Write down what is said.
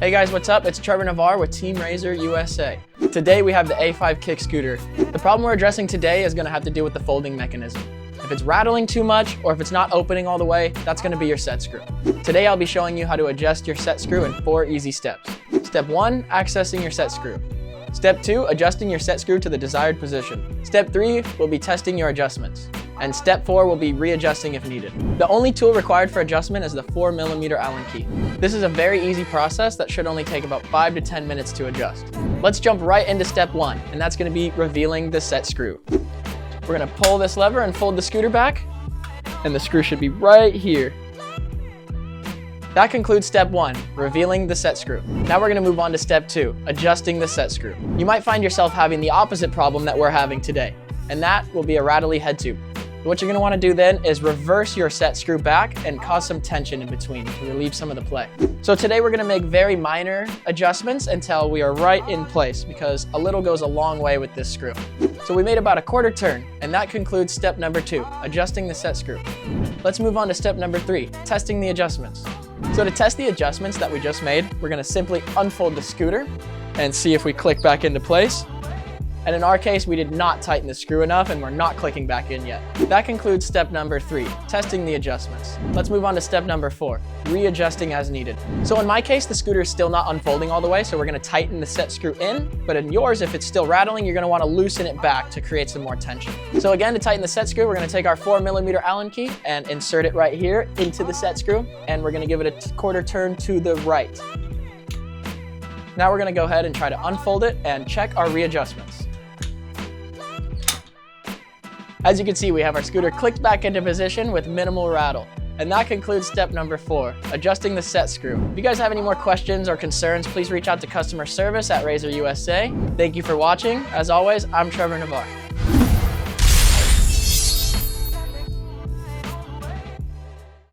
Hey guys, what's up? It's Trevor Navarre with Team Razor USA. Today we have the A5 kick scooter. The problem we're addressing today is going to have to do with the folding mechanism. If it's rattling too much or if it's not opening all the way, that's going to be your set screw. Today I'll be showing you how to adjust your set screw in 4 easy steps. Step 1, accessing your set screw. Step 2, adjusting your set screw to the desired position. Step 3 will be testing your adjustments. And step 4 will be readjusting if needed. The only tool required for adjustment is the 4mm Allen key. This is a very easy process that should only take about 5 to 10 minutes to adjust. Let's jump right into step 1, and that's going to be revealing the set screw. We're going to pull this lever and fold the scooter back, and the screw should be right here. That concludes step 1, revealing the set screw. Now we're going to move on to step 2, adjusting the set screw. You might find yourself having the opposite problem that we're having today, and that will be a rattly head tube. What you're going to want to do then is reverse your set screw back and cause some tension in between to relieve some of the play. So today we're going to make very minor adjustments until we are right in place, because a little goes a long way with this screw. So we made about a quarter turn, and that concludes step number 2, adjusting the set screw. Let's move on to step number 3, testing the adjustments. So to test the adjustments that we just made, we're going to simply unfold the scooter and see if we click back into place. And in our case, we did not tighten the screw enough and we're not clicking back in yet. That concludes step number 3, testing the adjustments. Let's move on to step number 4, readjusting as needed. So in my case, the scooter is still not unfolding all the way, so we're gonna tighten the set screw in, but in yours, if it's still rattling, you're gonna wanna loosen it back to create some more tension. So again, to tighten the set screw, we're gonna take our 4mm Allen key and insert it right here into the set screw, and we're gonna give it a quarter turn to the right. Now we're gonna go ahead and try to unfold it and check our readjustments. As you can see, we have our scooter clicked back into position with minimal rattle. And that concludes step number 4, adjusting the set screw. If you guys have any more questions or concerns, please reach out to customer service at Razor USA. Thank you for watching. As always, I'm Trevor Navarre.